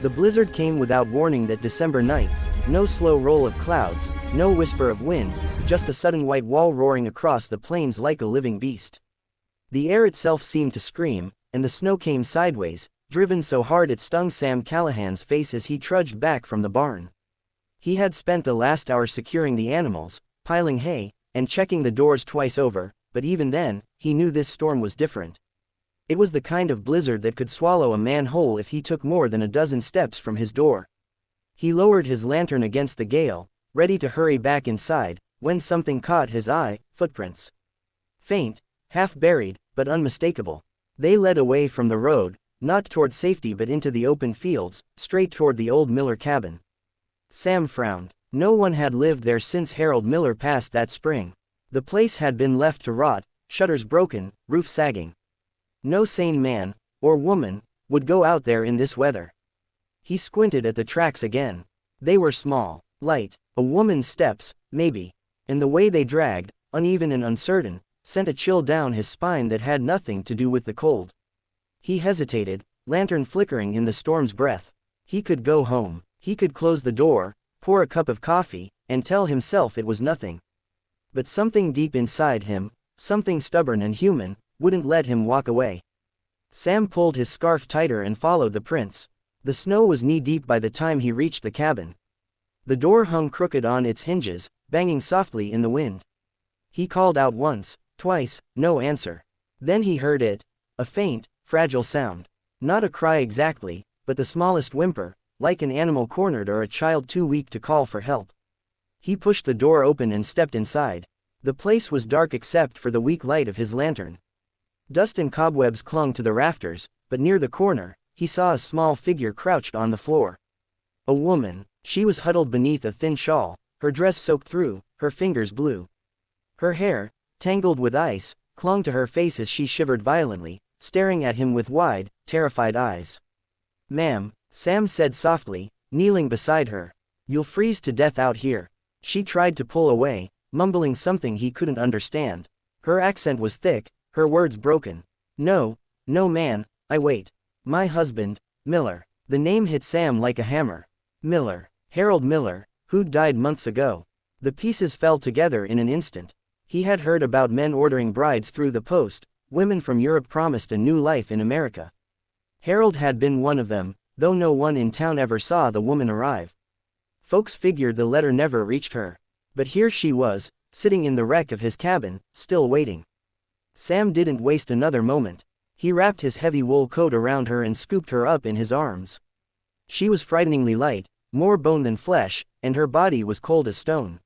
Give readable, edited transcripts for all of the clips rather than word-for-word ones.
The blizzard came without warning that December night. No slow roll of clouds, no whisper of wind, just a sudden white wall roaring across the plains like a living beast. The air itself seemed to scream, and the snow came sideways, driven so hard it stung Sam Callahan's face as he trudged back from the barn. He had spent the last hour securing the animals, piling hay, and checking the doors twice over, but even then, he knew this storm was different. It was the kind of blizzard that could swallow a man whole if he took more than a dozen steps from his door. He lowered his lantern against the gale, ready to hurry back inside, when something caught his eye: footprints. Faint, half-buried, but unmistakable. They led away from the road, not toward safety but into the open fields, straight toward the old Miller cabin. Sam frowned. No one had lived there since Harold Miller passed that spring. The place had been left to rot, shutters broken, roof sagging. No sane man, or woman, would go out there in this weather. He squinted at the tracks again. They were small, light, a woman's steps, maybe. And the way they dragged, uneven and uncertain, sent a chill down his spine that had nothing to do with the cold. He hesitated, lantern flickering in the storm's breath. He could go home. He could close the door, pour a cup of coffee, and tell himself it was nothing. But something deep inside him, something stubborn and human, wouldn't let him walk away. Sam pulled his scarf tighter and followed the prints. The snow was knee-deep by the time he reached the cabin. The door hung crooked on its hinges, banging softly in the wind. He called out once, twice, no answer. Then he heard it. A faint, fragile sound. Not a cry exactly, but the smallest whimper, like an animal cornered or a child too weak to call for help. He pushed the door open and stepped inside. The place was dark except for the weak light of his lantern. Dust and cobwebs clung to the rafters, but near the corner, he saw a small figure crouched on the floor. A woman. She was huddled beneath a thin shawl, her dress soaked through, her fingers blue. Her hair, tangled with ice, clung to her face as she shivered violently, staring at him with wide, terrified eyes. "Ma'am," Sam said softly, kneeling beside her. "You'll freeze to death out here." She tried to pull away, mumbling something he couldn't understand. Her accent was thick, her words broken. "No, no man, I wait. My husband, Miller." The name hit Sam like a hammer. Miller. Harold Miller, who'd died months ago. The pieces fell together in an instant. He had heard about men ordering brides through the post, women from Europe promised a new life in America. Harold had been one of them, though no one in town ever saw the woman arrive. Folks figured the letter never reached her. But here she was, sitting in the wreck of his cabin, still waiting. Sam didn't waste another moment. He wrapped his heavy wool coat around her and scooped her up in his arms. She was frighteningly light, more bone than flesh, and her body was cold as stone.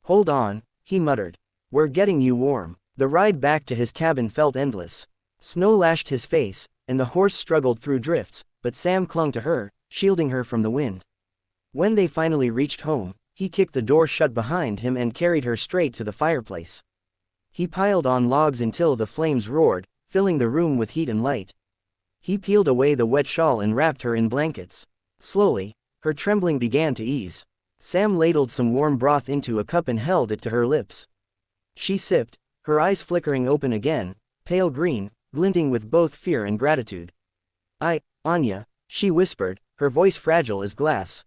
"Hold on," he muttered. "We're getting you warm." The ride back to his cabin felt endless. Snow lashed his face, and the horse struggled through drifts, but Sam clung to her, shielding her from the wind. When they finally reached home, he kicked the door shut behind him and carried her straight to the fireplace. He piled on logs until the flames roared, filling the room with heat and light. He peeled away the wet shawl and wrapped her in blankets. Slowly, her trembling began to ease. Sam ladled some warm broth into a cup and held it to her lips. She sipped, her eyes flickering open again, pale green, glinting with both fear and gratitude. Anya," she whispered, her voice fragile as glass.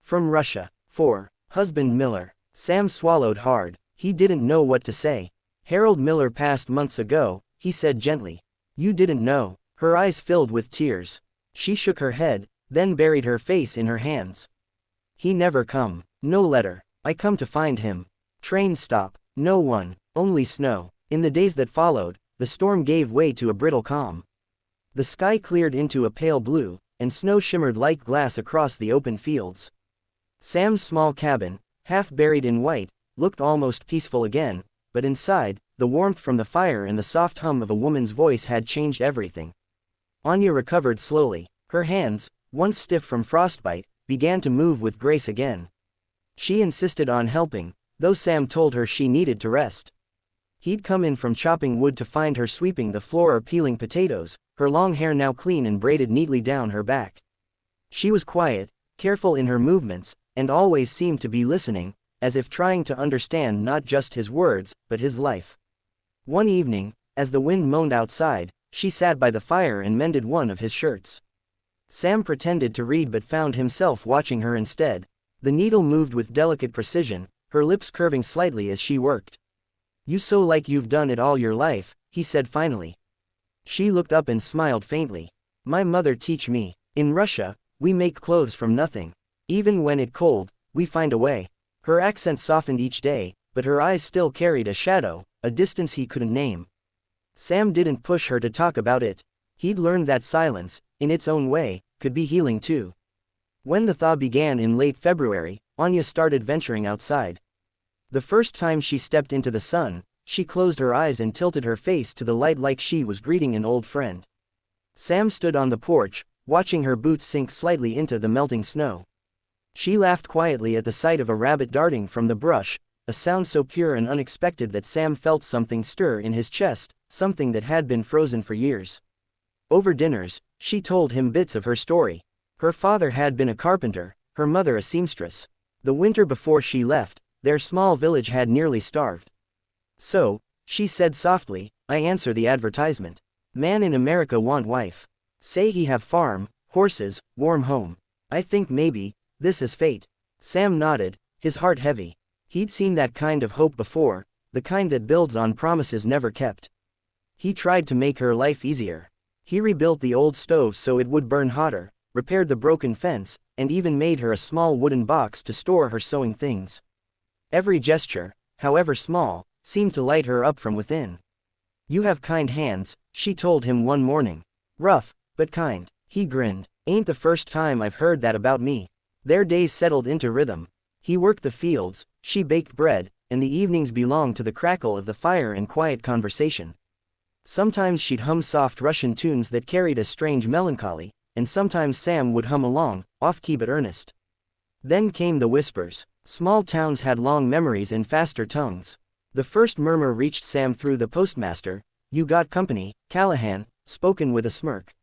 "From Russia. For husband Miller." Sam swallowed hard. He didn't know what to say. "Harold Miller passed months ago," he said gently. "You didn't know." Her eyes filled with tears. She shook her head, then buried her face in her hands. "He never come. No letter. I come to find him." Train stop. No one. Only snow. In the days that followed, the storm gave way to a brittle calm. The sky cleared into a pale blue, and snow shimmered like glass across the open fields. Sam's small cabin, half buried in white, looked almost peaceful again, but inside, the warmth from the fire and the soft hum of a woman's voice had changed everything. Anya recovered slowly. Her hands, once stiff from frostbite, began to move with grace again. She insisted on helping, though Sam told her she needed to rest. He'd come in from chopping wood to find her sweeping the floor or peeling potatoes, her long hair now clean and braided neatly down her back. She was quiet, careful in her movements, and always seemed to be listening, as if trying to understand not just his words, but his life. One evening, as the wind moaned outside, she sat by the fire and mended one of his shirts. Sam pretended to read but found himself watching her instead. The needle moved with delicate precision, her lips curving slightly as she worked. "You sew like you've done it all your life," he said finally. She looked up and smiled faintly. "My mother teach me. In Russia, we make clothes from nothing. Even when it cold, we find a way." Her accent softened each day, but her eyes still carried a shadow, a distance he couldn't name. Sam didn't push her to talk about it. He'd learned that silence, in its own way, could be healing too. When the thaw began in late February, Anya started venturing outside. The first time she stepped into the sun, she closed her eyes and tilted her face to the light like she was greeting an old friend. Sam stood on the porch, watching her boots sink slightly into the melting snow. She laughed quietly at the sight of a rabbit darting from the brush, a sound so pure and unexpected that Sam felt something stir in his chest, something that had been frozen for years. Over dinners, she told him bits of her story. Her father had been a carpenter, her mother a seamstress. The winter before she left, their small village had nearly starved. "So," she said softly, "I answer the advertisement. Man in America want wife. Say he have farm, horses, warm home. I think maybe, this is fate." Sam nodded, his heart heavy. He'd seen that kind of hope before, the kind that builds on promises never kept. He tried to make her life easier. He rebuilt the old stove so it would burn hotter, repaired the broken fence, and even made her a small wooden box to store her sewing things. Every gesture, however small, seemed to light her up from within. "You have kind hands," she told him one morning. "Rough, but kind." He grinned. "Ain't the first time I've heard that about me." Their days settled into rhythm. He worked the fields, she baked bread, and the evenings belonged to the crackle of the fire and quiet conversation. Sometimes she'd hum soft Russian tunes that carried a strange melancholy, and sometimes Sam would hum along, off-key but earnest. Then came the whispers. Small towns had long memories and faster tongues. The first murmur reached Sam through the postmaster, "You got company, Callahan," spoken with a smirk.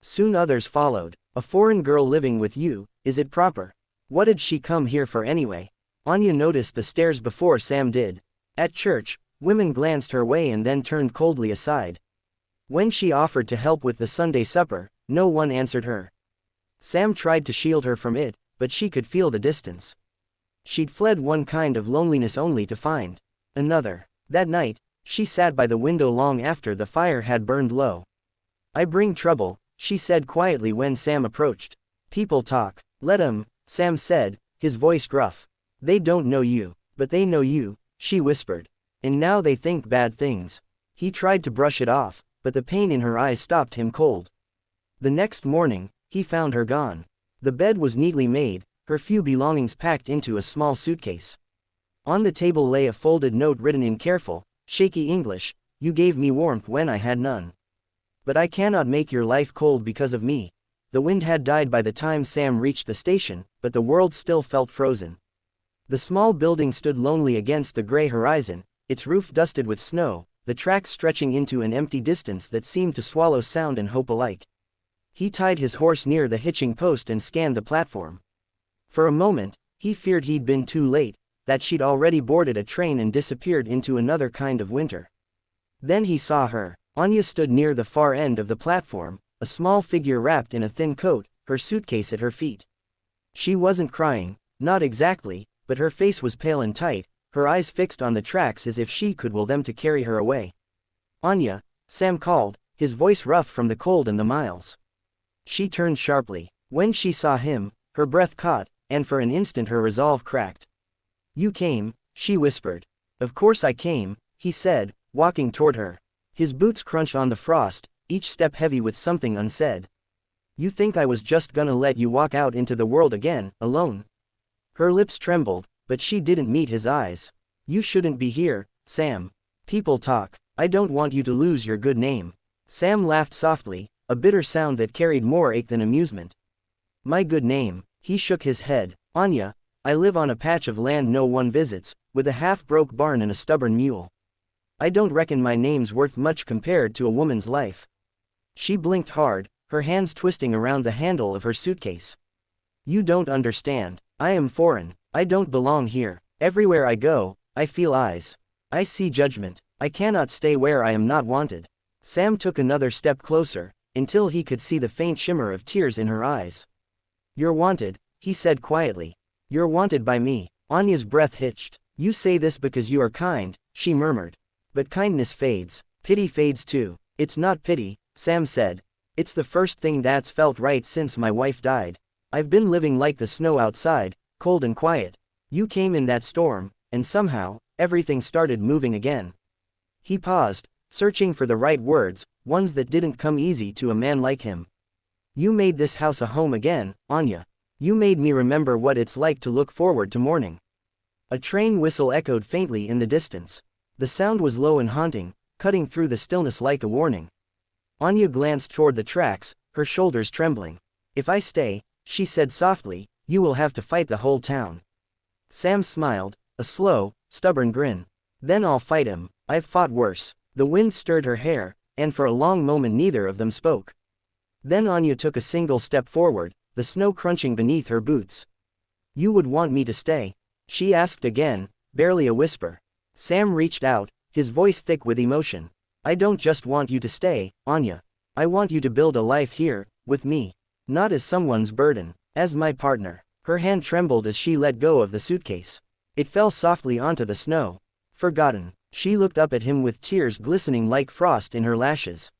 Soon others followed. "A foreign girl living with you, is it proper? What did she come here for anyway?" Anya noticed the stares before Sam did. At church, women glanced her way and then turned coldly aside. When she offered to help with the Sunday supper, no one answered her. Sam tried to shield her from it, but she could feel the distance. She'd fled one kind of loneliness only to find another. That night, she sat by the window long after the fire had burned low. "I bring trouble," she said quietly when Sam approached. "People talk. Let 'em," Sam said, his voice gruff. "They don't know you, but they know you," she whispered. "And now they think bad things." He tried to brush it off, but the pain in her eyes stopped him cold. The next morning, he found her gone. The bed was neatly made, her few belongings packed into a small suitcase. On the table lay a folded note written in careful, shaky English, "You gave me warmth when I had none. But I cannot make your life cold because of me." The wind had died by the time Sam reached the station, but the world still felt frozen. The small building stood lonely against the gray horizon, its roof dusted with snow, the tracks stretching into an empty distance that seemed to swallow sound and hope alike. He tied his horse near the hitching post and scanned the platform. For a moment, he feared he'd been too late, that she'd already boarded a train and disappeared into another kind of winter. Then he saw her. Anya stood near the far end of the platform, a small figure wrapped in a thin coat, her suitcase at her feet. She wasn't crying, not exactly, but her face was pale and tight, her eyes fixed on the tracks as if she could will them to carry her away. "Anya," Sam called, his voice rough from the cold and the miles. She turned sharply. When she saw him, her breath caught, and for an instant her resolve cracked. "You came," she whispered. "Of course I came," he said, walking toward her. His boots crunched on the frost, each step heavy with something unsaid. "You think I was just gonna let you walk out into the world again, alone?" Her lips trembled, but she didn't meet his eyes. "You shouldn't be here, Sam. People talk. I don't want you to lose your good name." Sam laughed softly, a bitter sound that carried more ache than amusement. "My good name." He shook his head. "Anya, I live on a patch of land no one visits, with a half-broke barn and a stubborn mule. I don't reckon my name's worth much compared to a woman's life." She blinked hard, her hands twisting around the handle of her suitcase. "You don't understand. I am foreign. I don't belong here. Everywhere I go, I feel eyes. I see judgment. I cannot stay where I am not wanted." Sam took another step closer, until he could see the faint shimmer of tears in her eyes. "You're wanted," he said quietly. "You're wanted by me." Anya's breath hitched. "You say this because you are kind," she murmured. "But kindness fades. Pity fades too." "It's not pity," Sam said. "It's the first thing that's felt right since my wife died. I've been living like the snow outside, cold and quiet. You came in that storm, and somehow, everything started moving again." He paused, searching for the right words, ones that didn't come easy to a man like him. "You made this house a home again, Anya. You made me remember what it's like to look forward to morning." A train whistle echoed faintly in the distance. The sound was low and haunting, cutting through the stillness like a warning. Anya glanced toward the tracks, her shoulders trembling. "If I stay," she said softly, "you will have to fight the whole town." Sam smiled, a slow, stubborn grin. "Then I'll fight him. I've fought worse." The wind stirred her hair, and for a long moment neither of them spoke. Then Anya took a single step forward, the snow crunching beneath her boots. "You would want me to stay?" she asked again, barely a whisper. Sam reached out, his voice thick with emotion. "I don't just want you to stay, Anya. I want you to build a life here, with me. Not as someone's burden, as my partner." Her hand trembled as she let go of the suitcase. It fell softly onto the snow. "Forgotten." She looked up at him with tears glistening like frost in her lashes.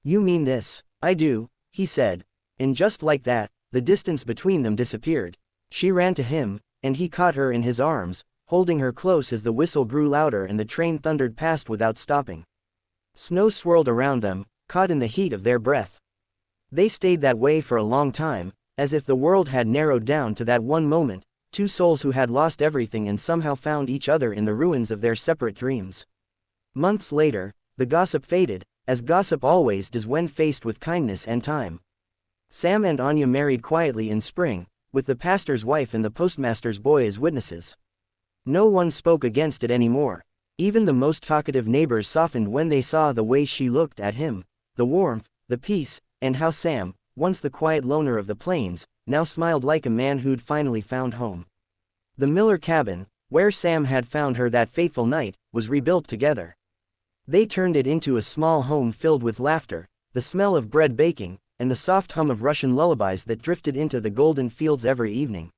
"You mean this?" "I do," he said. And just like that, the distance between them disappeared. She ran to him, and he caught her in his arms, holding her close as the whistle grew louder and the train thundered past without stopping. Snow swirled around them, caught in the heat of their breath. They stayed that way for a long time, as if the world had narrowed down to that one moment, two souls who had lost everything and somehow found each other in the ruins of their separate dreams. Months later, the gossip faded, as gossip always does when faced with kindness and time. Sam and Anya married quietly in spring, with the pastor's wife and the postmaster's boy as witnesses. No one spoke against it anymore. Even the most talkative neighbors softened when they saw the way she looked at him, the warmth, the peace, and how Sam, once the quiet loner of the plains, now smiled like a man who'd finally found home. The Miller cabin, where Sam had found her that fateful night, was rebuilt together. They turned it into a small home filled with laughter, the smell of bread baking, and the soft hum of Russian lullabies that drifted into the golden fields every evening.